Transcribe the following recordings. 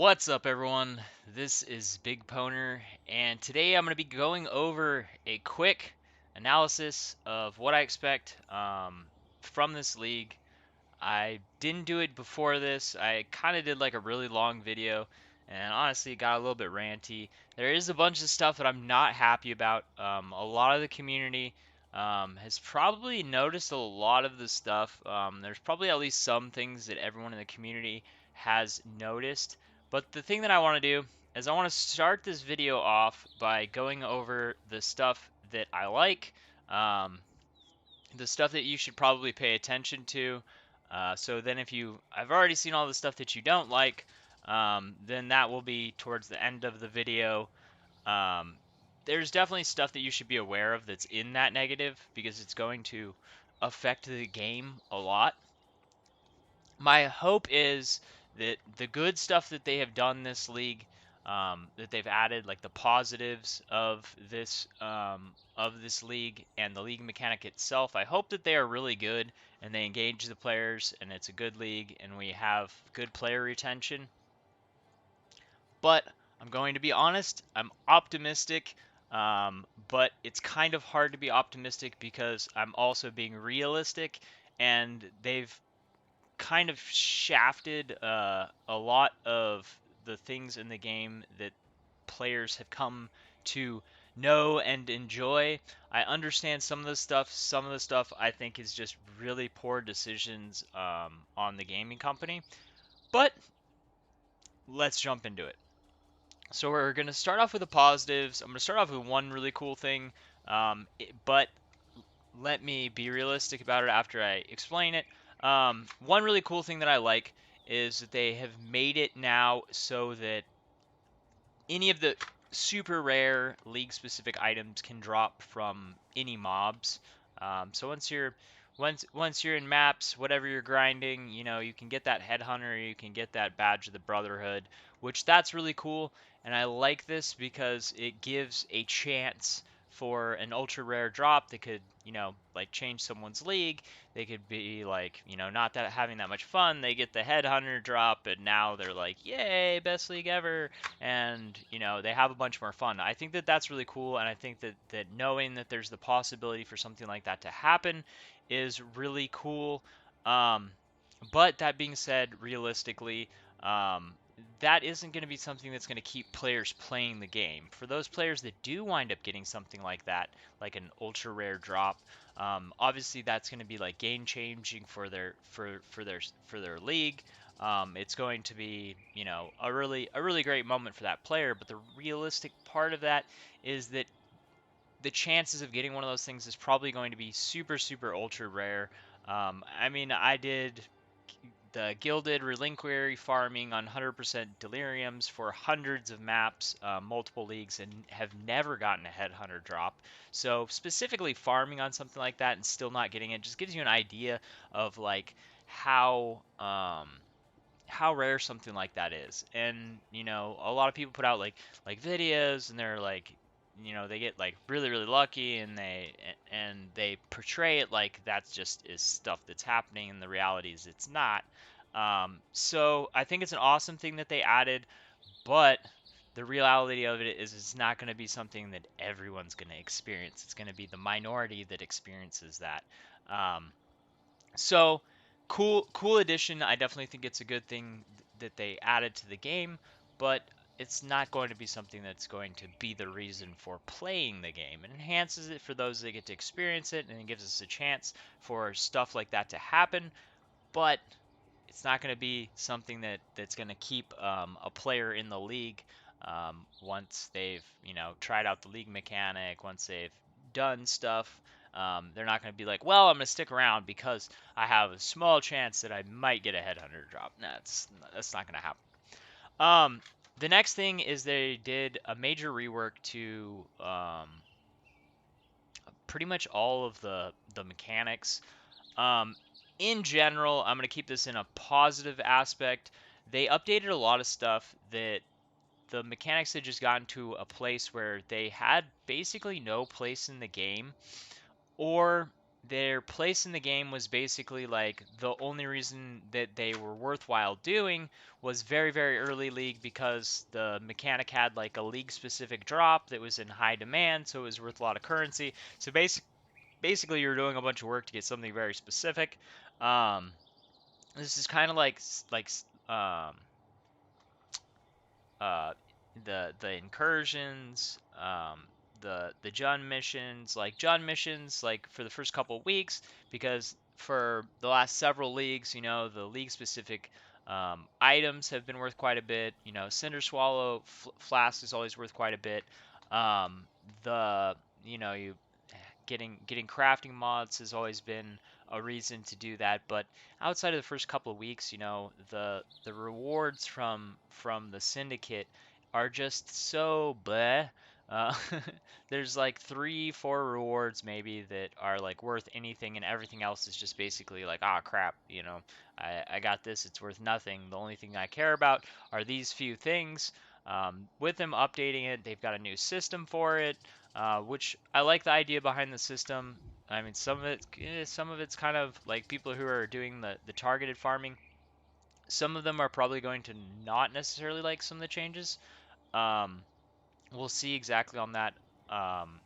What's up, everyone? This is BigPowner, and today I'm going to be going over a quick analysis of what I expect from this league. I didn't do it before this. I kind of did like a really long video, and honestly, it got a little bit ranty. There is a bunch of stuff that I'm not happy about. A lot of the community has probably noticed a lot of the stuff. There's probably at least some things that everyone in the community has noticed. But the thing that I want to do is I want to start this video off by going over the stuff that I like. Um, the stuff that you should probably pay attention to. So then I've already seen all the stuff that you don't like, then that will be towards the end of the video. Um, there's definitely stuff that you should be aware of that's in that negative because it's going to affect the game a lot. My hope is that the good stuff that they have done this league, that they've added, like the positives of this league and the league mechanic itself, I hope that they are really good and they engage the players and it's a good league and we have good player retention. But I'm going to be honest, I'm optimistic. But it's kind of hard to be optimistic because I'm also being realistic, and they've kind of shafted a lot of the things in the game that players have come to know and enjoy. I understand some of the stuff. Some of the stuff I think is just really poor decisions on the gaming company. But let's jump into it. So we're going to start off with the positives. I'm going to start off with one really cool thing, but let me be realistic about it after I explain it. One really cool thing that I like is that they have made it now so that any of the super rare league specific items can drop from any mobs. So once you're in maps, whatever you're grinding, you can get that headhunter, you can get that badge of the Brotherhood, which that's really cool. And I like this because it gives a chance for an ultra rare drop that could, like change someone's league. They could be like, not that having that much fun. They get the headhunter drop, and now they're like, yay, best league ever, and they have a bunch more fun. I think that that's really cool, and I think that knowing that there's the possibility for something like that to happen is really cool. Um, but that being said, realistically, that isn't going to be something that's going to keep players playing the game. For those players that do wind up getting something like that, like an ultra rare drop, obviously that's going to be like game changing for their league. It's going to be, a really great moment for that player. But the realistic part of that is that the chances of getting one of those things is probably going to be super, super ultra rare. I mean, I did the Gilded Relinquary farming on 100% Deliriums for hundreds of maps, multiple leagues, and have never gotten a Headhunter drop. So specifically farming on something like that and still not getting it just gives you an idea of like how rare something like that is. And a lot of people put out like videos, and they're like, they get like really really lucky, and they portray it like that's just is stuff that's happening, and the reality is it's not. So I think it's an awesome thing that they added, but the reality of it is it's not going to be something that everyone's going to experience. It's going to be the minority that experiences that. Um, so cool addition. I definitely think it's a good thing that they added to the game, but it's not going to be something that's going to be the reason for playing the game. It enhances it for those that get to experience it, and it gives us a chance for stuff like that to happen, but it's not going to be something that's going to keep a player in the league once they've tried out the league mechanic, once they've done stuff. They're not going to be like, well, I'm going to stick around because I have a small chance that I might get a headhunter drop. That's not going to happen. The next thing is they did a major rework to pretty much all of the mechanics. Um, in general, I'm going to keep this in a positive aspect. They updated a lot of stuff that the mechanics had just gotten to a place where they had basically no place in the game, or their place in the game was basically like the only reason that they were worthwhile doing was very, very early league because the mechanic had like a league specific drop that was in high demand, so it was worth a lot of currency. So basically you're doing a bunch of work to get something very specific. Um, this is kind of like um, uh, the incursions, the Jun missions, like Jun missions, like for the first couple of weeks, because for the last several leagues, the league specific items have been worth quite a bit. Cinder Swallow Flask is always worth quite a bit. Um, the you getting crafting mods has always been a reason to do that, but outside of the first couple of weeks, the rewards from the syndicate are just so bleh. Uh, there's like 3, 4 rewards maybe that are like worth anything, and everything else is just basically like, ah, crap. I got this. It's worth nothing. The only thing I care about are these few things. With them updating it, they've got a new system for it, which I like the idea behind the system. I mean, some of it's kind of like people who are doing the targeted farming. Some of them are probably going to not necessarily like some of the changes. Um, we'll see exactly on that. Um,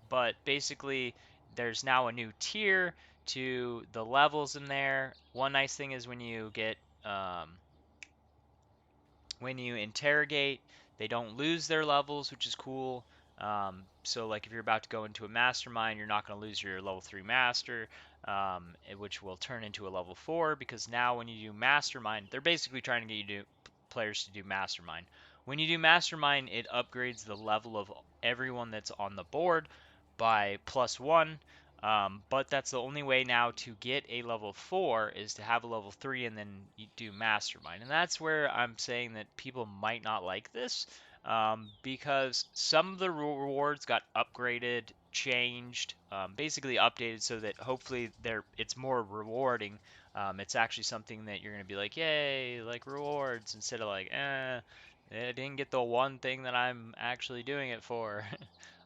but basically, there's now a new tier to the levels in there. One nice thing is when you interrogate, they don't lose their levels, which is cool. So, like, if you're about to go into a mastermind, you're not going to lose your level 3 master, which will turn into a level 4, because now when you do mastermind, they're basically trying to get players to do mastermind. When you do mastermind, it upgrades the level of everyone that's on the board by +1. But that's the only way now to get a level 4 is to have a level 3 and then you do Mastermind. And that's where I'm saying that people might not like this, because some of the rewards got upgraded, changed, basically updated so that hopefully it's more rewarding. It's actually something that you're going to be like, yay, like rewards, instead of like, I didn't get the one thing that I'm actually doing it for.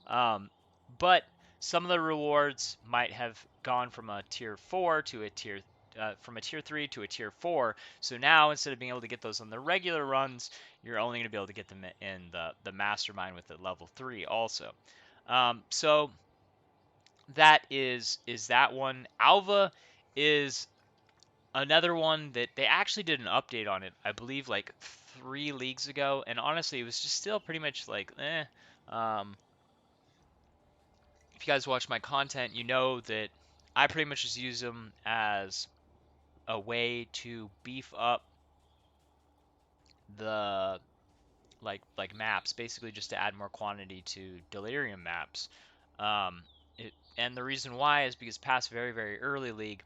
um, but some of the rewards might have gone from a tier 4 to a from a tier 3 to a tier 4. So now instead of being able to get those on the regular runs, you're only going to be able to get them in the mastermind with the level 3 also. So that is that one. Alva is another one that they actually did an update on it, I believe like 3 leagues ago, and honestly it was just still pretty much like um, if you guys watch my content, you know that I pretty much just use them as a way to beef up the maps, basically just to add more quantity to Delirium maps. And the reason why is because past very, very early league,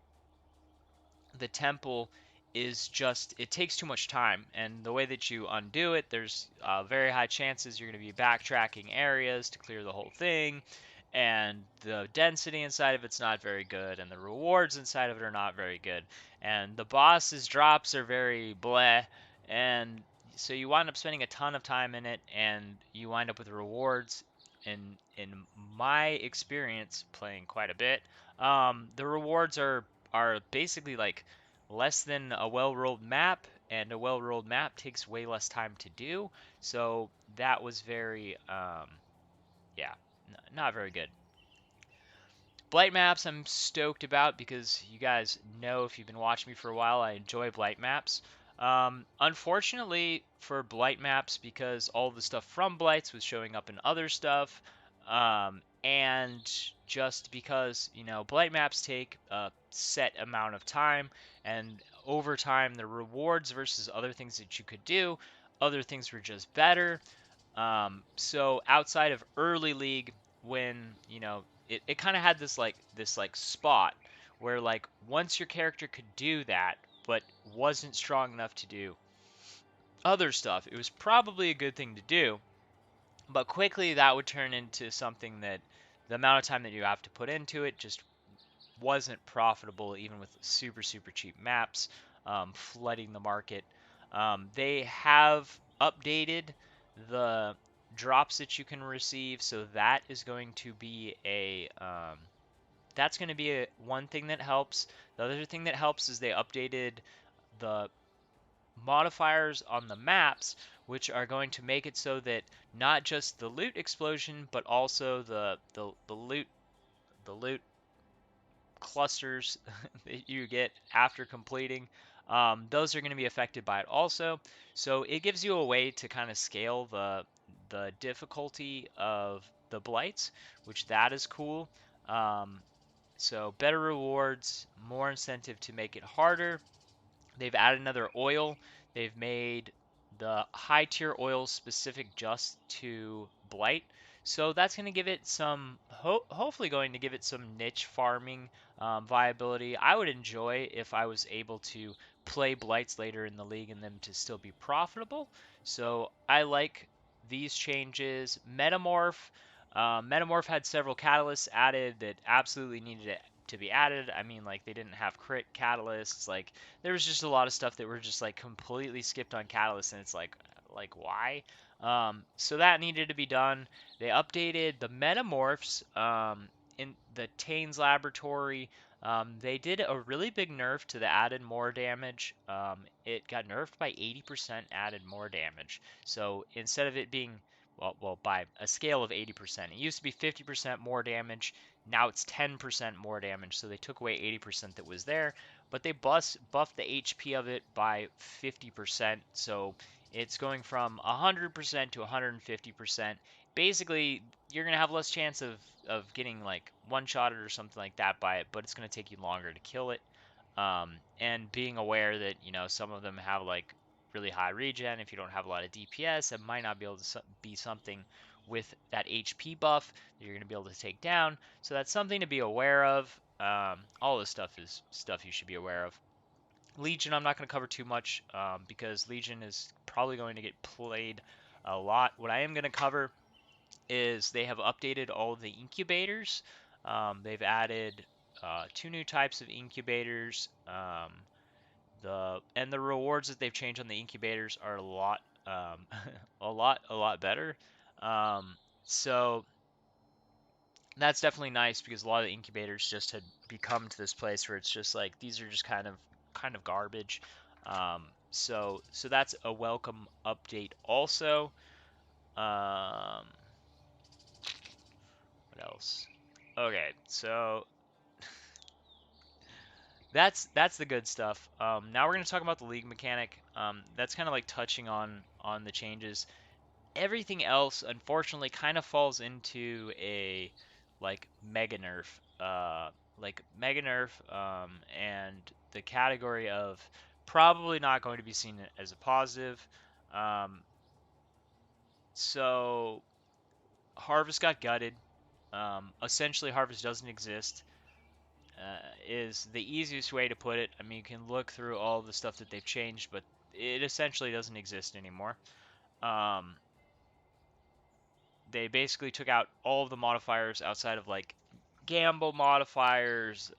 the temple is just, it takes too much time, and the way that you undo it, there's very high chances you're going to be backtracking areas to clear the whole thing, and the density inside of it's not very good, and the rewards inside of it are not very good, and the boss's drops are very bleh, and so you wind up spending a ton of time in it, and you wind up with rewards. In my experience playing quite a bit, the rewards are basically like less than a well-rolled map, and a well-rolled map takes way less time to do. So that was very, yeah, not very good. Blight Maps, I'm stoked about because you guys know if you've been watching me for a while, I enjoy Blight Maps. Unfortunately for Blight Maps, because all the stuff from Blights was showing up in other stuff, and just because, Blight Maps take a set amount of time, and over time, the rewards versus other things that you could do, other things were just better. So outside of early league, when it kind of had this spot where like once your character could do that, but wasn't strong enough to do other stuff, it was probably a good thing to do. But quickly that would turn into something that the amount of time that you have to put into it just wasn't profitable, even with super super cheap maps flooding the market. They have updated the drops that you can receive, so that is going to be that's going to be one thing that helps. The other thing that helps is they updated the modifiers on the maps, which are going to make it so that not just the loot explosion, but also the loot clusters that you get after completing, those are going to be affected by it also. So it gives you a way to kind of scale the difficulty of the blights, which that is cool. Um, so better rewards, more incentive to make it harder. They've added another oil. They've made the high tier oils specific just to Blight. So that's going to give it some, hopefully going to give it some niche farming viability. I would enjoy if I was able to play Blights later in the league and them to still be profitable. So I like these changes. Metamorph had several catalysts added that absolutely needed to be added. I mean, like they didn't have crit catalysts. Like there was just a lot of stuff that were just like completely skipped on catalysts, and it's like why? So that needed to be done. They updated the metamorphs in the Tane's laboratory. They did a really big nerf to the added more damage. It got nerfed by 80%, added more damage. So instead of it being well, by a scale of 80%. It used to be 50% more damage. Now it's 10% more damage. So they took away 80% that was there, but they buffed the HP of it by 50%. So it's going from 100% to 150%. Basically, you're going to have less chance of getting like one-shotted or something like that by it, but it's going to take you longer to kill it. And being aware that, some of them have like really high regen. If you don't have a lot of DPS, it might not be able to be something with that HP buff that you're going to be able to take down. So that's something to be aware of. All this stuff is stuff you should be aware of. Legion, I'm not going to cover too much because Legion is probably going to get played a lot. What I am going to cover is they have updated all of the incubators. They've added two new types of incubators. The rewards that they've changed on the incubators are a lot, a lot better. So that's definitely nice because a lot of the incubators just had become to this place where it's just like these are just kind of garbage. So that's a welcome update also. Um, what else? Okay, so that's the good stuff. Now we're gonna talk about the league mechanic. That's kind of like touching on the changes. Everything else, unfortunately, kind of falls into a like mega nerf, and the category of probably not going to be seen as a positive. Um, so Harvest got gutted. Essentially, Harvest doesn't exist. Is the easiest way to put it. I mean, you can look through all the stuff that they've changed, but it essentially doesn't exist anymore. Um, they basically took out all of the modifiers outside of like gamble modifiers.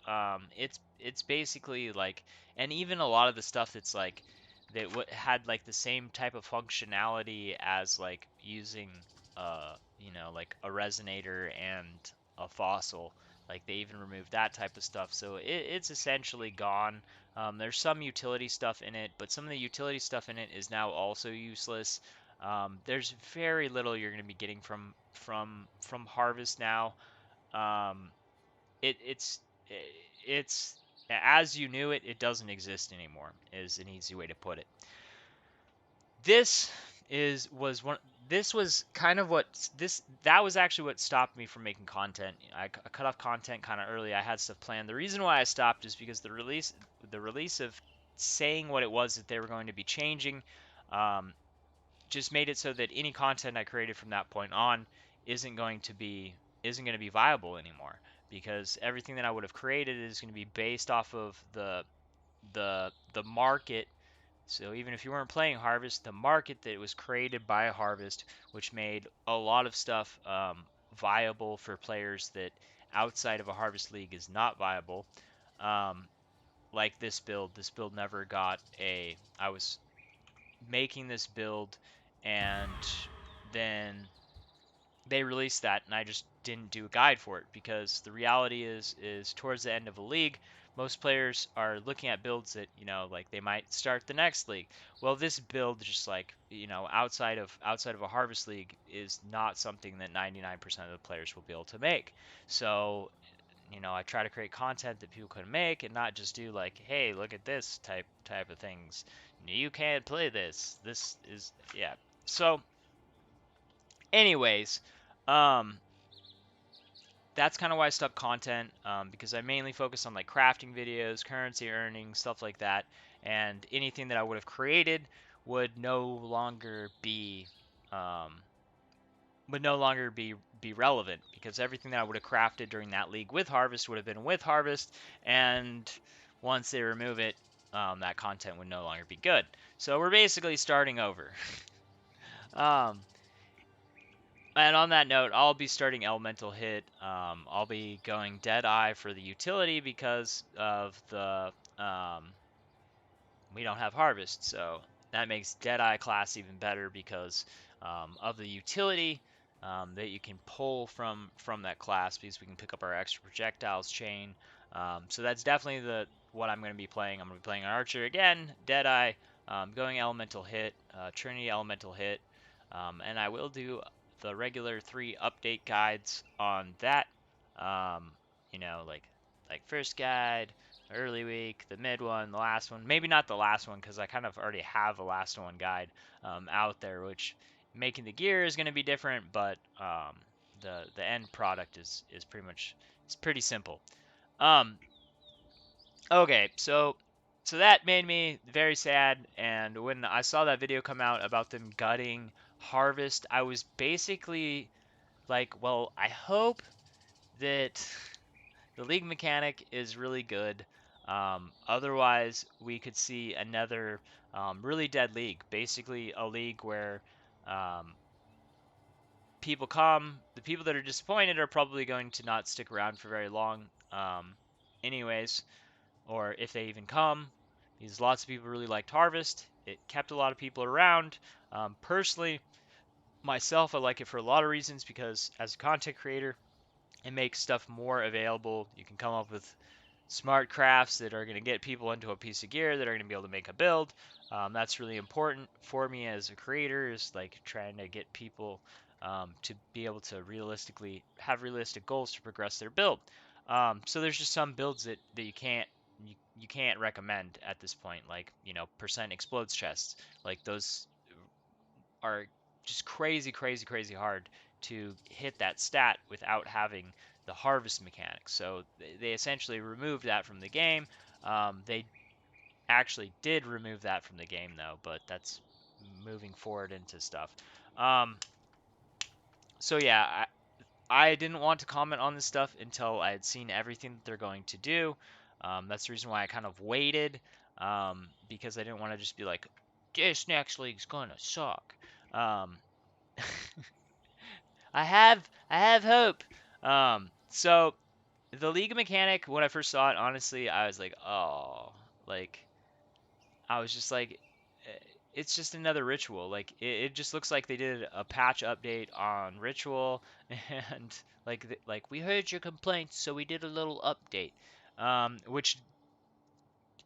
It's basically like, and even a lot of the stuff that's like that had like the same type of functionality as like using like a resonator and a fossil. Like they even removed that type of stuff, so it's essentially gone. There's some utility stuff in it, but some of the utility stuff in it is now also useless. There's very little you're going to be getting from Harvest now. Um, it's as you knew it, it doesn't exist anymore. Is an easy way to put it. This is was one. This was kind of what this that was actually what stopped me from making content. I cut off content kind of early. I had stuff planned. The reason why I stopped is because the release of saying what it was that they were going to be changing. Um, just made it so that any content I created from that point on isn't going to be viable anymore because everything that I would have created is going to be based off of the market. So even if you weren't playing Harvest, the market that was created by Harvest, which made a lot of stuff viable for players that outside of a Harvest League is not viable. Um, like this build never got a. I was making this build, and then they released that, and I just didn't do a guide for it because the reality is towards the end of a league, most players are looking at builds that like they might start the next league. Well, this build just like outside of a harvest league is not something that 99% of the players will be able to make. So I try to create content that people can make and not just do like, hey, look at this type of things. You can't play this. This is yeah. So, anyways, um, that's kind of why I stopped content because I mainly focus on like crafting videos, currency earning, stuff like that, and anything that I would have created would no longer be um, would no longer be relevant because everything that I would have crafted during that league with Harvest would have been with Harvest, and once they remove it, that content would no longer be good. So we're basically starting over. um, and on that note, I'll be starting Elemental Hit. I'll be going Deadeye for the utility because of the we don't have Harvest, so that makes Deadeye class even better because of the utility that you can pull from that class because we can pick up our extra projectiles chain. So that's definitely the what I'm going to be playing. I'm going to be playing an Archer again, Deadeye, going Elemental Hit, Trinity Elemental Hit, and I will do the regular 3 update guides on that. Um, like first guide, early week, the mid one, the last one. Maybe not the last one because I kind of already have a last one guide out there, which making the gear is going to be different, but the end product is pretty much it's pretty simple. Um, okay, so that made me very sad, and when I saw that video come out about them gutting Harvest, I was basically like, well, I hope that the league mechanic is really good. Otherwise, we could see another really dead league. Basically, a league where um, the people that are disappointed are probably going to not stick around for very long, anyways, or if they even come, because lots of people really liked Harvest. It kept a lot of people around. Personally, myself, I like it for a lot of reasons because as a content creator, it makes stuff more available. You can come up with smart crafts that are going to get people into a piece of gear that are going to be able to make a build. That's really important for me as a creator, is like trying to get people to be able to realistically have realistic goals to progress their build. So there's just some builds that you can't recommend at this point, like percent explodes chests. Like those are just crazy, crazy, crazy hard to hit that stat without having the harvest mechanics. So they essentially removed that from the game. They actually did remove that from the game though, but that's moving forward into stuff. Um, so yeah, I didn't want to comment on this stuff until I had seen everything that they're going to do. That's the reason why I kind of waited, because I didn't want to just be like, this next league's gonna suck. Um, I have hope. So the League mechanic, when I first saw it, honestly, I was like, oh, like I was just like, it's just another ritual. Like it just looks like they did a patch update on ritual, and like we heard your complaints, so we did a little update, which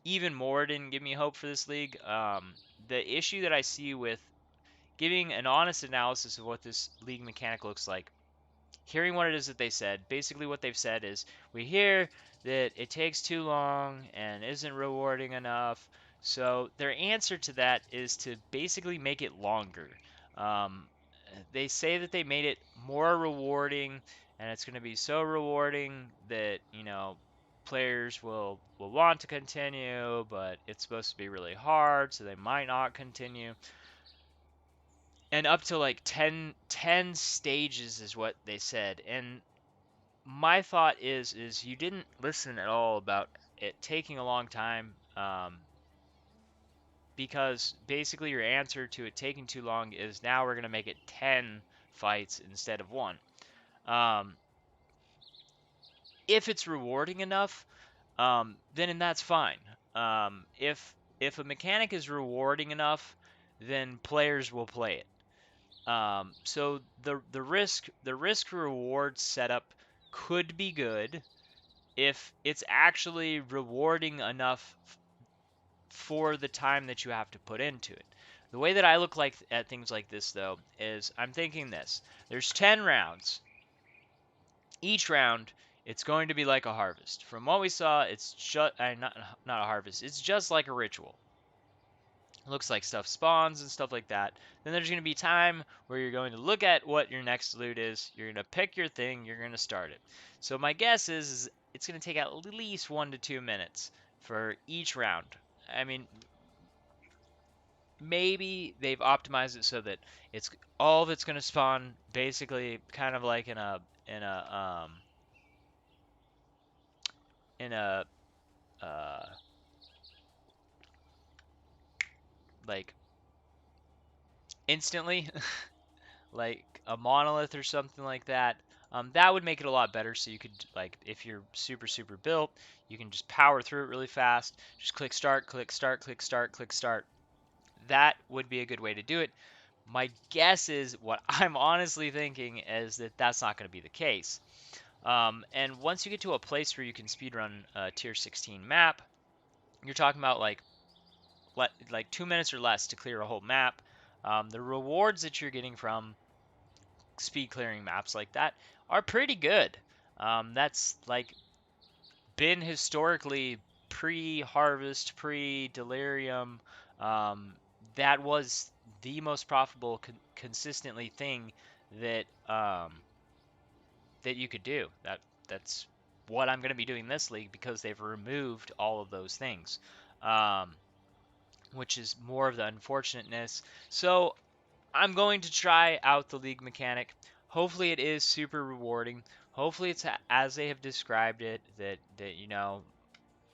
even more didn't give me hope for this league. The issue that I see with giving an honest analysis of what this league mechanic looks like, hearing what it is that they said. Basically, what they've said is, we hear that it takes too long and isn't rewarding enough. So their answer to that is to basically make it longer. Um, they say that they made it more rewarding, and it's going to be so rewarding that players will want to continue, but it's supposed to be really hard, so they might not continue. And up to like 10 stages is what they said. And my thought is you didn't listen at all about it taking a long time, because basically your answer to it taking too long is, now we're going to make it 10 fights instead of 1. um, if it's rewarding enough, then that's fine. If a mechanic is rewarding enough, then players will play it. So the risk reward setup could be good if it's actually rewarding enough for the time that you have to put into it. The way that I look like at things like this though is I'm thinking this. There's 10 rounds. Each round it's going to be like a harvest. From what we saw, it's just not a harvest. It's just like a ritual. It looks like stuff spawns and stuff like that. Then there's going to be time where you're going to look at what your next loot is. You're going to pick your thing. You're going to start it. So my guess is it's going to take at least 1 to 2 minutes for each round. I mean, maybe they've optimized it so that it's all of it's going to spawn basically kind of like in a in a uh, like instantly like a monolith or something like that. That would make it a lot better. So you could, like, if you're super built, you can just power through it really fast. Just click start, click start, click start, click start. That would be a good way to do it. My guess is what I'm honestly thinking is that that's not going to be the case. And once you get to a place where you can speedrun a tier 16 map, you're talking about like 2 minutes or less to clear a whole map. The rewards that you're getting from speed clearing maps like that are pretty good. That's like been historically pre-harvest, pre-delirium. Um, that was the most profitable, consistently thing that that you could do. That's what I'm going to be doing this league because they've removed all of those things, um, which is more of the unfortunateness. So I'm going to try out the league mechanic. Hopefully it is super rewarding. Hopefully it's as they have described it, that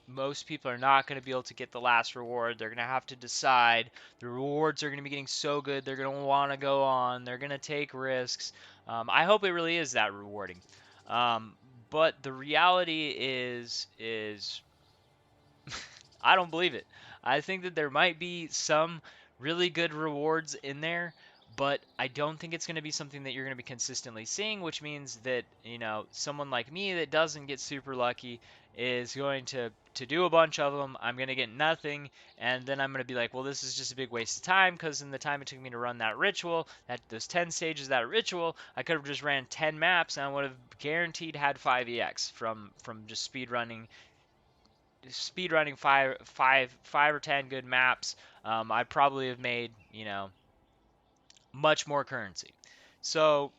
most people are not going to be able to get the last reward. They're going to have to decide. The rewards are going to be getting so good. They're going to want to go on. They're going to take risks. I hope it really is that rewarding. Um, but the reality is I don't believe it. I think that there might be some really good rewards in there, but I don't think it's going to be something that you're going to be consistently seeing, which means that, someone like me that doesn't get super lucky is going to do a bunch of them. I'm going to get nothing, and then I'm going to be like, well, this is just a big waste of time because in the time it took me to run that ritual, those 10 stages of that ritual, I could have just ran 10 maps and I would have guaranteed had 5 EX from just speedrunning five or 10 good maps. I'd probably have made much more currency. So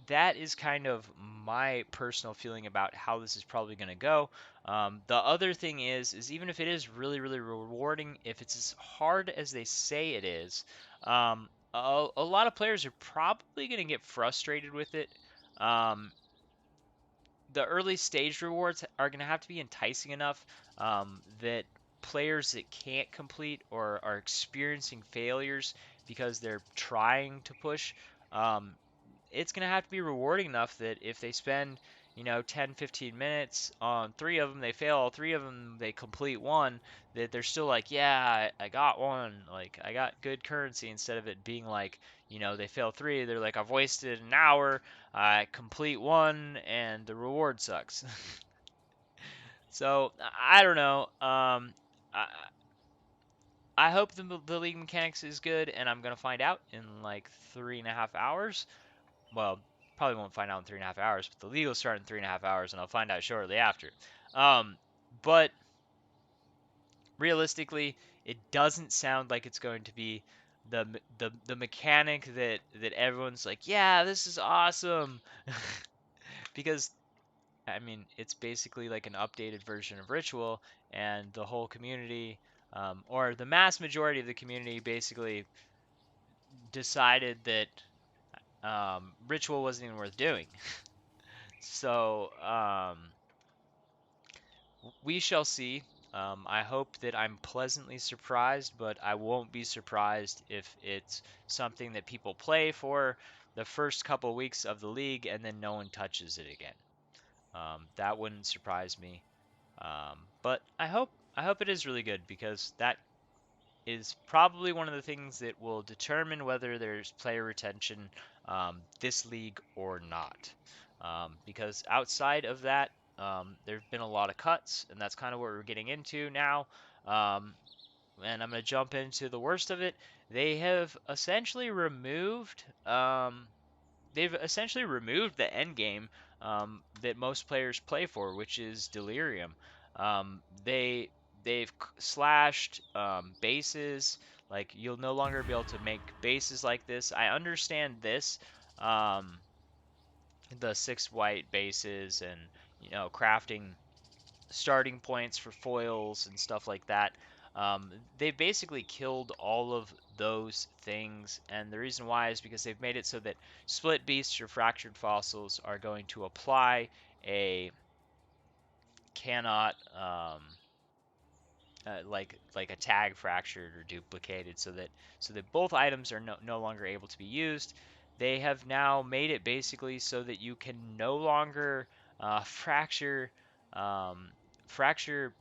that is kind of my personal feeling about how this is probably going to go. The other thing is even if it is really rewarding, if it's as hard as they say it is, a lot of players are probably going to get frustrated with it. Um, the early stage rewards are going to have to be enticing enough that players that can't complete or are experiencing failures because they're trying to push, um, it's going to have to be rewarding enough that if they spend 10 15 minutes on three of them, they fail all three of them, they complete one, that they're still like, yeah, I got one, like I got good currency, instead of it being like, they fail three, they're like, I've wasted an hour, I complete one and the reward sucks. So I don't know. I hope the league mechanics is good, and I'm gonna find out in like 3.5 hours. Well, probably won't find out in 3.5 hours, but the league will start in 3.5 hours, and I'll find out shortly after. Um, but realistically, it doesn't sound like it's going to be the mechanic that everyone's like, yeah, this is awesome, because I mean, it's basically like an updated version of Ritual, and the whole community, or the mass majority of the community, basically decided that Ritual wasn't even worth doing. So we shall see. I hope that I'm pleasantly surprised, but I won't be surprised if it's something that people play for the first couple weeks of the league and then no one touches it again. That wouldn't surprise me. But I hope it is really good, because that is probably one of the things that will determine whether there's player retention this league or not. Because outside of that, there have been a lot of cuts, and that's kind of what we're getting into now. Um, and I'm going to jump into the worst of it. They have essentially removed the end game that most players play for, which is delirium. Um, they they've slashed bases. Like you'll no longer be able to make bases like this. I understand this, um, the 6 white bases and crafting starting points for foils and stuff like that. They basically killed all of those things, and the reason why is because they've made it so that split beasts or fractured fossils are going to apply a cannot like a tag fractured or duplicated, so that both items are no longer able to be used. They have now made it basically so that you can no longer fracture um, fracture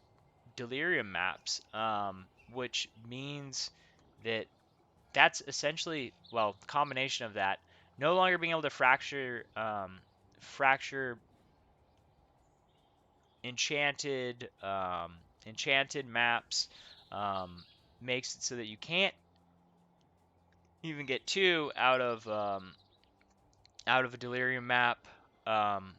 delirium maps, which means that that's essentially, well, combination of that, no longer being able to fracture enchanted enchanted maps, um, makes it so that you can't even get two out of a delirium map. Um,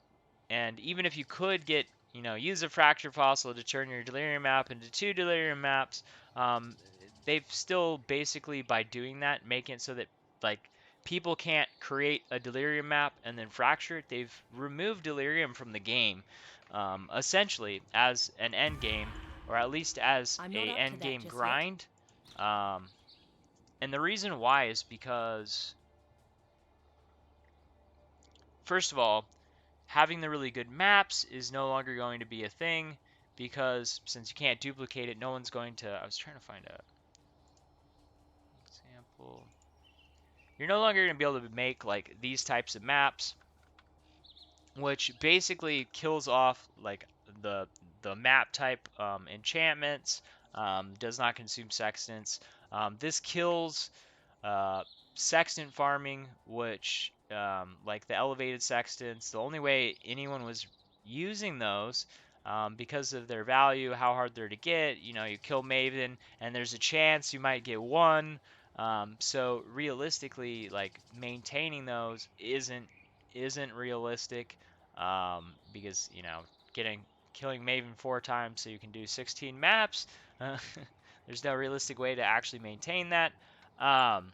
and even if you could get, use a fracture fossil to turn your delirium map into 2 delirium maps, um, they've still basically, by doing that, making it so that like people can't create a delirium map and then fracture it. They've removed delirium from the game, essentially as an end game, or at least as I'm not a up to end that game just yet. grind. Um, and the reason why is because, first of all, having the really good maps is no longer going to be a thing, because since you can't duplicate it, no one's going to. I was trying to find a example. You're no longer going to be able to make like these types of maps, which basically kills off like the the map type enchantments. Does not consume sextants. This kills uh, sextant farming, which, like the elevated sextants, the only way anyone was using those, because of their value, how hard they're to get. You kill Maven, and there's a chance you might get one. So realistically, like maintaining those isn't realistic, because getting killing Maven 4 times so you can do 16 maps. Uh, there's no realistic way to actually maintain that. Um,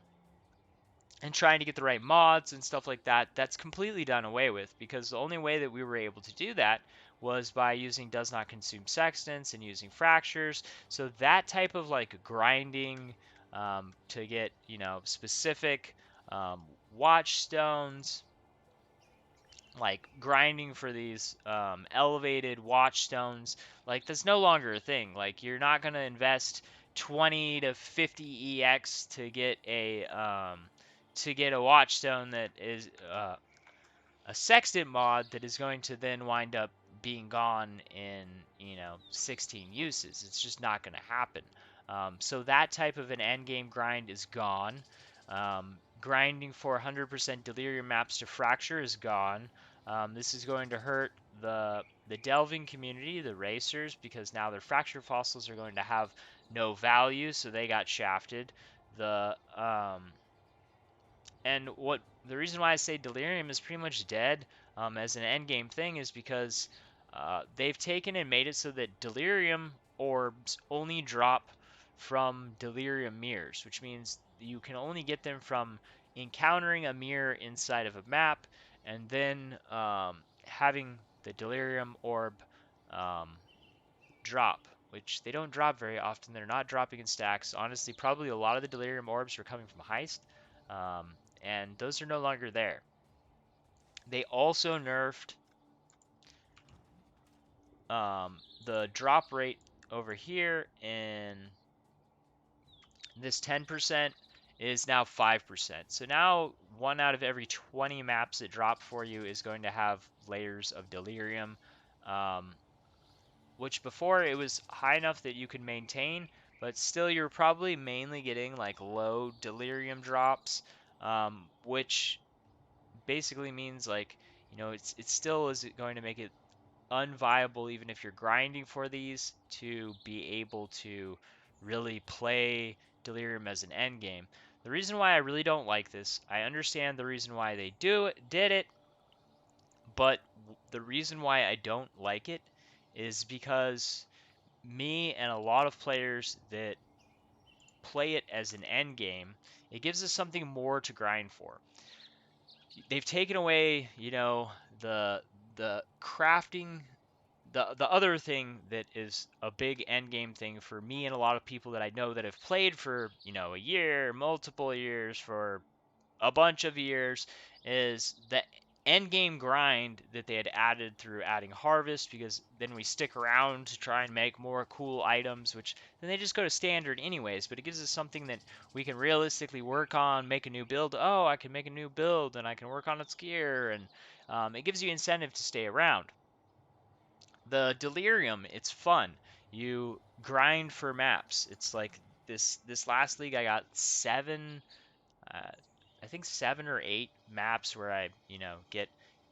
and trying to get the right mods and stuff like that, that's completely done away with, because the only way that we were able to do that was by using does not consume sextants and using fractures. So that type of like grinding, to get specific um, watchstones, like grinding for these elevated watchstones, like that's no longer a thing. Like you're not going to invest 20 to 50 EX to get a watchstone that is a sextant mod that is going to then wind up being gone in 16 uses. It's just not going to happen. So that type of an end game grind is gone. Grinding for 100% delirium maps to fracture is gone. This is going to hurt the delving community, the racers, because now their fracture fossils are going to have no value, so they got shafted. The and what the reason why I say delirium is pretty much dead, as an end game thing, is because they've taken and made it so that delirium orbs only drop from delirium mirrors, which means you can only get them from encountering a mirror inside of a map, and then having the delirium orb um, drop, which they don't drop very often. They're not dropping in stacks. Honestly, probably a lot of the delirium orbs are coming from heist, um, and those are no longer there. They also nerfed the drop rate over here, and this 10% is now 5%. So now 1 out of every 20 maps that drop for you is going to have layers of delirium, which before it was high enough that you could maintain, but still you're probably mainly getting like low delirium drops, which basically means like, it still is going to make it unviable even if you're grinding for these to be able to really play delirium as an end game. The reason why I really don't like this, I understand the reason why they did it, but the reason why I don't like it is because me and a lot of players that play it as an end game, it gives us something more to grind for. They've taken away, the crafting. The other thing that is a big end game thing for me and a lot of people that I know that have played for, a year, multiple years, for a bunch of years, is the end game grind that they had added through adding harvest, because then we stick around to try and make more cool items, which then they just go to standard anyways, but it gives us something that we can realistically work on, make a new build. Oh, I can make a new build and I can work on its gear, and it gives you incentive to stay around. The delirium, it's fun. You grind for maps. It's like this last league I got uh, I think 7 or 8 maps where I, get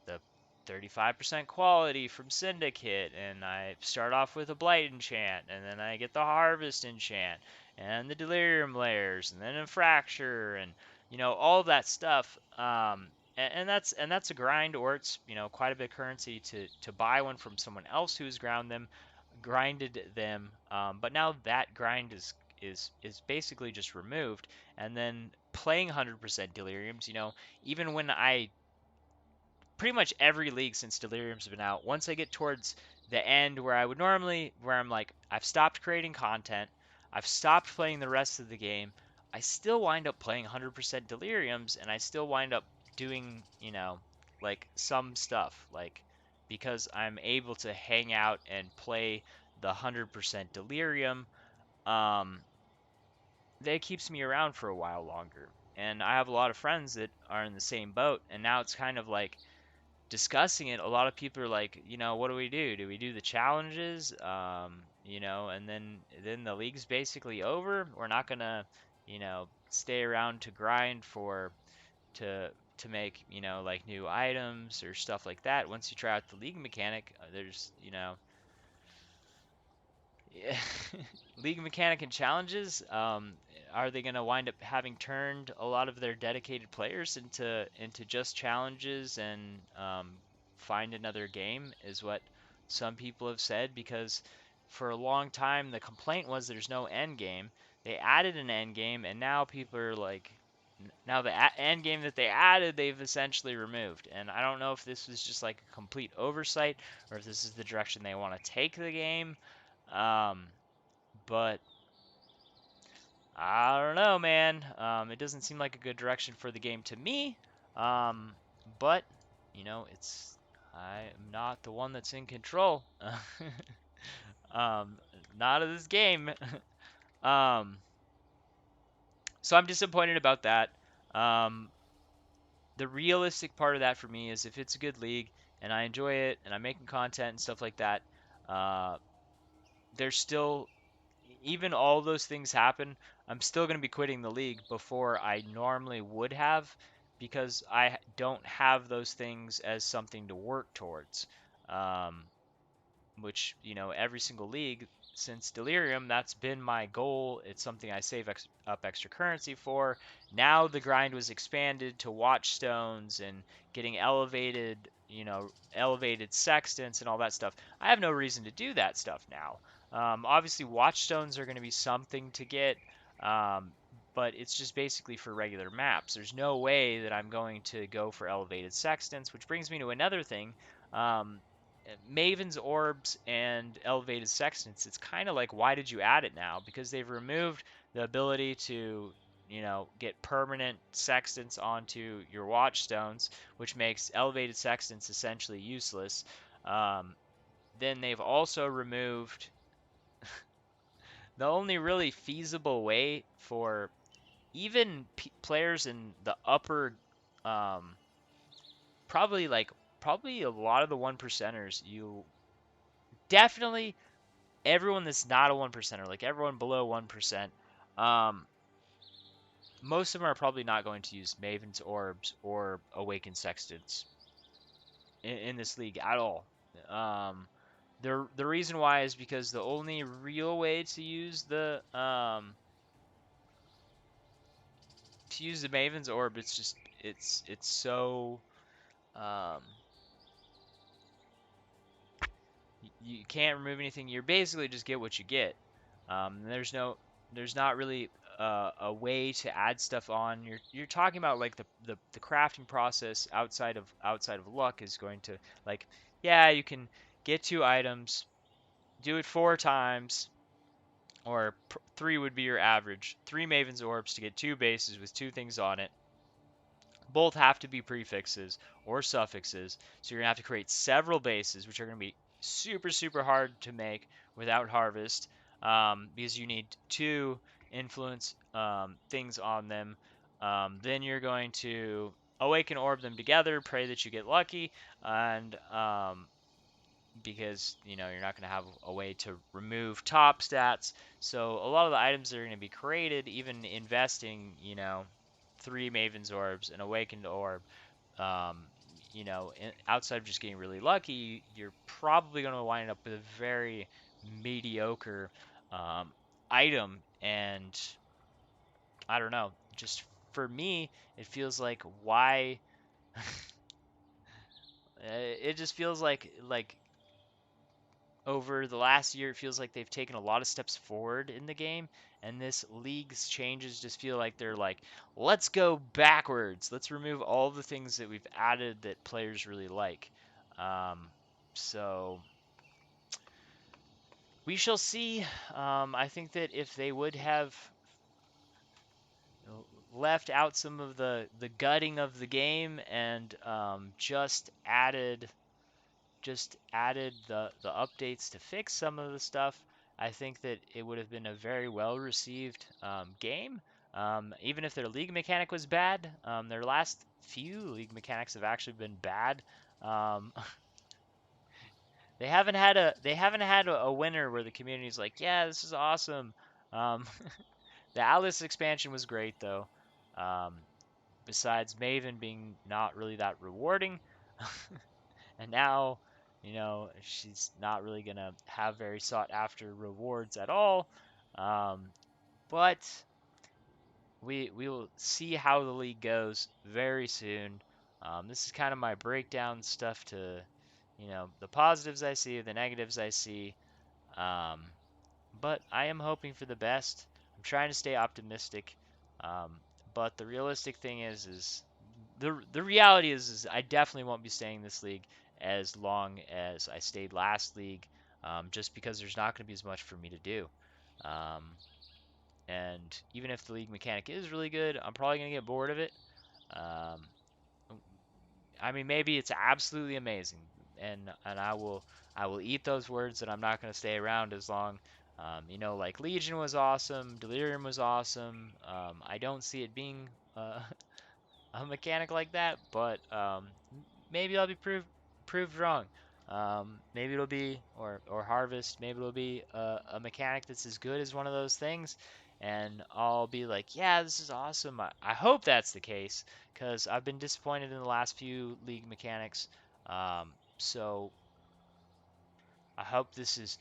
the 35% quality from Syndicate, and I start off with a Blight enchant, and then I get the Harvest enchant, and the Delirium layers, and then a Fracture, and all of that stuff. And that's a grind, or it's quite a bit of currency to buy one from someone else who's grinded them. But now that grind is basically just removed, and then playing 100% deliriums, even when I pretty much every league since delirium's been out, once I get towards the end where I would normally, where I'm like, I've stopped creating content, I've stopped playing the rest of the game, I still wind up playing 100% deliriums, and I still wind up doing, like some stuff, like, because I'm able to hang out and play the 100% delirium. um that keeps me around for a while longer. And I have a lot of friends that are in the same boat, and now it's kind of like discussing it. A lot of people are like, what do we do? Do we do the challenges? And then the league's basically over. We're not gonna, stay around to grind for to to make, like new items or stuff like that. Once you try out the league mechanic, there's, yeah. League mechanic and challenges. Are they going to wind up having turned a lot of their dedicated players into just challenges and find another game? Is what some people have said, because for a long time the complaint was there's no end game. They added an end game, and now people are like, now the end game that they added, they've essentially removed. And I don't know if this was just like a complete oversight, or if this is the direction they want to take the game. Um, but I don't know, man. It doesn't seem like a good direction for the game to me. Um, but it's I am not the one that's in control. um, Not of this game. um, so I'm disappointed about that. Um, the realistic part of that for me is if it's a good league and I enjoy it and I'm making content and stuff like that, uh, there's still, even all those things happen, I'm still going to be quitting the league before I normally would have, because I don't have those things as something to work towards. Um, which, every single league since Delirium, that's been my goal. It's something I save up extra currency for. Now the grind was expanded to watchstones and getting elevated sextants and all that stuff. I have no reason to do that stuff now. Obviously, watchstones are going to be something to get, um, but it's just basically for regular maps. There's no way that I'm going to go for elevated sextants, which brings me to another thing. Um, Maven's orbs and elevated sextants, it's kind of like, why did you add it now? Because they've removed the ability to, get permanent sextants onto your watchstones, which makes elevated sextants essentially useless. Um, then they've also removed the only really feasible way for even players in the upper, um, probably a lot of the one percenters, you definitely everyone that's not a 1%er, like everyone below 1%, most of them are probably not going to use Maven's Orbs or Awakened Sextants in this league at all. The reason why is because the only real way to use the Maven's Orb, it's so um, you can't remove anything. You're basically just get what you get. There's not really a way to add stuff on. You're talking about like the crafting process outside of luck is going to, like, yeah, you can get 2 items, do it 4 times, or 3 would be your average. 3 Maven's Orbs to get 2 bases with 2 things on it. Both have to be prefixes or suffixes, so you're going to have to create several bases, which are going to be super, super hard to make without Harvest, because you need 2 influence things on them. Then you're going to Awaken Orb them together, pray that you get lucky, and because you're not going to have a way to remove top stats. So a lot of the items that are going to be created, even investing 3 Maven's Orbs, an Awakened Orb, um, outside of just getting really lucky, you're probably going to wind up with a very mediocre um, item. And I don't know, just for me, it feels like why. It just feels like over the last year, it feels like they've taken a lot of steps forward in the game, and this league's changes just feel like they're like, let's go backwards. Let's remove all the things that we've added that players really like. Um, so we shall see. I think that if they would have left out some of the gutting of the game and just added the updates to fix some of the stuff, I think that it would have been a very well received game. Even if their league mechanic was bad, their last few league mechanics have actually been bad. Um, they haven't had a winner where the community's like, yeah, this is awesome. Um, the Alice expansion was great though. Um, Besides Maven being not really that rewarding. And now, she's not really going to have very sought after rewards at all. Um, but we will see how the league goes very soon. This is kind of my breakdown stuff to, the positives I see, the negatives I see. Um, but I am hoping for the best. I'm trying to stay optimistic. Um, but the realistic thing is the reality is I definitely won't be staying in this league as long as I stayed last league, just because there's not going to be as much for me to do. Um, and even if the league mechanic is really good, I'm probably going to get bored of it. Um, I mean, maybe it's absolutely amazing, and I will eat those words that I'm not going to stay around as long. Like Legion was awesome, Delirium was awesome. I don't see it being a mechanic like that, but maybe I'll be proved wrong. Maybe it'll be or Harvest. Maybe it'll be a mechanic that's as good as one of those things, and I'll be like, yeah, this is awesome. I hope that's the case because I've been disappointed in the last few league mechanics. So I hope this is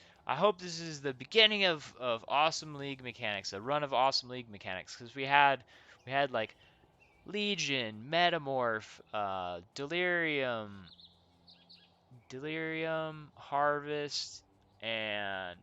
the beginning of awesome league mechanics, a run of awesome league mechanics, because we had like Legion, Metamorph, Delirium, Harvest, and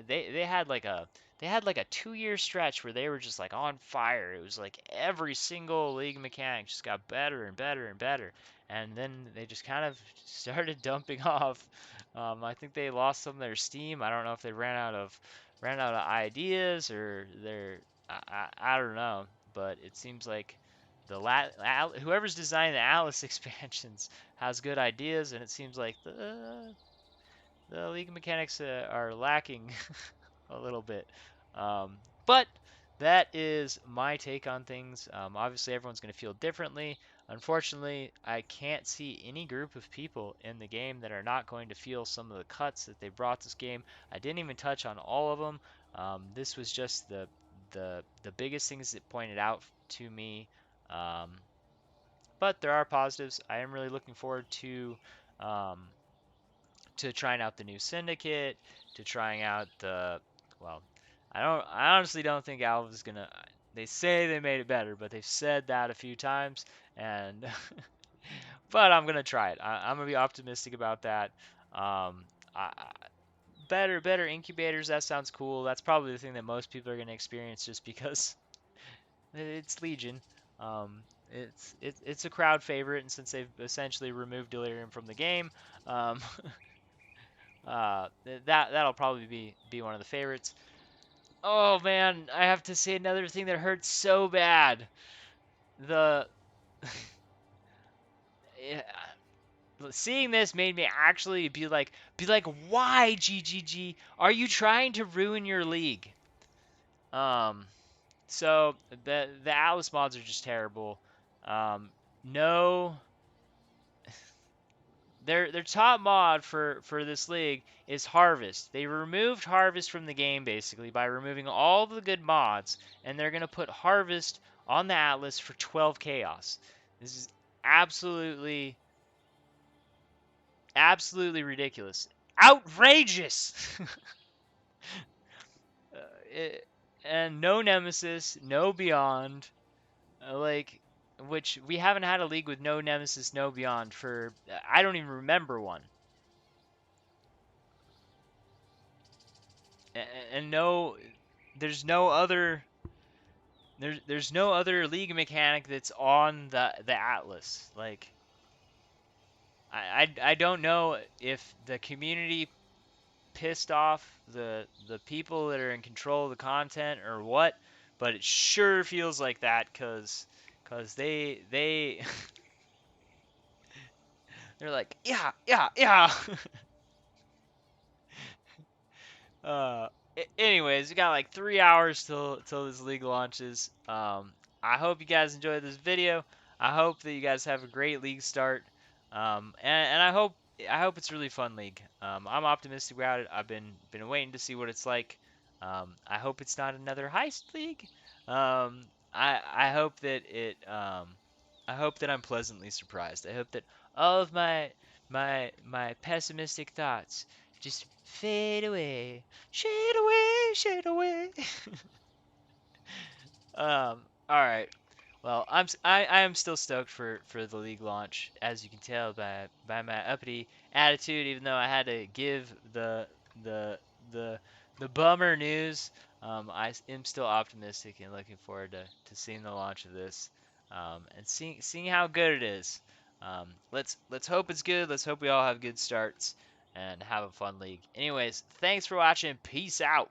they had like a 2-year stretch where they were just like on fire. It was like every single league mechanic just got better and better and better, and then they just kind of started dumping off. I think they lost some of their steam. I don't know if they ran out of ideas or I don't know, but it seems like whoever's designing the Alice expansions has good ideas, and it seems like the league mechanics are lacking a little bit. But that is my take on things. Obviously, everyone's going to feel differently. Unfortunately, I can't see any group of people in the game that are not going to feel some of the cuts that they brought this game. I didn't even touch on all of them. This was just the biggest things that pointed out to me. Um, but there are positives. I am really looking forward um, to trying out the new syndicate, to trying out the well, I honestly don't think Alv is gonna. They say they made it better, but they've said that a few times, and but I'm gonna try it. I'm gonna be optimistic about that. Better incubators. That sounds cool. That's probably the thing that most people are gonna experience, just because it's Legion. Um, it's a crowd favorite, and since they've essentially removed Delirium from the game, um, that'll probably be one of the favorites. Oh man, I have to say another thing that hurts so bad. The yeah, seeing this made me actually be like, why GGG? Are you trying to ruin your league? Um, so the Atlas mods are just terrible. No, their top mod for this league is Harvest. They removed Harvest from the game basically by removing all the good mods, and they're gonna put Harvest on the Atlas for 12 Chaos. This is absolutely absolutely ridiculous, outrageous. uh, it, and no Nemesis, no Beyond, like which we haven't had a league with no Nemesis, no Beyond for I don't even remember one. And no, there's no other there's no other league mechanic that's on the Atlas. Like I don't know if the community pissed off the people that are in control of the content or what, but it sure feels like that cuz they they're like, yeah, yeah, yeah. Uh, anyways, we got like 3 hours till this league launches. I hope you guys enjoyed this video. I hope that you guys have a great league start. And I hope it's a really fun league. I'm optimistic about it. I've been waiting to see what it's like. I hope it's not another heist league. I hope that I hope that I'm pleasantly surprised. I hope that all of my pessimistic thoughts just fade away. Shade away, shade away. All right. Well, I am still stoked for the league launch, as you can tell by my uppity attitude. Even though I had to give the the the bummer news, am still optimistic and looking forward to seeing the launch of this, and seeing how good it is. Let's hope it's good. Let's hope we all have good starts and have a fun league. Anyways, thanks for watching. Peace out.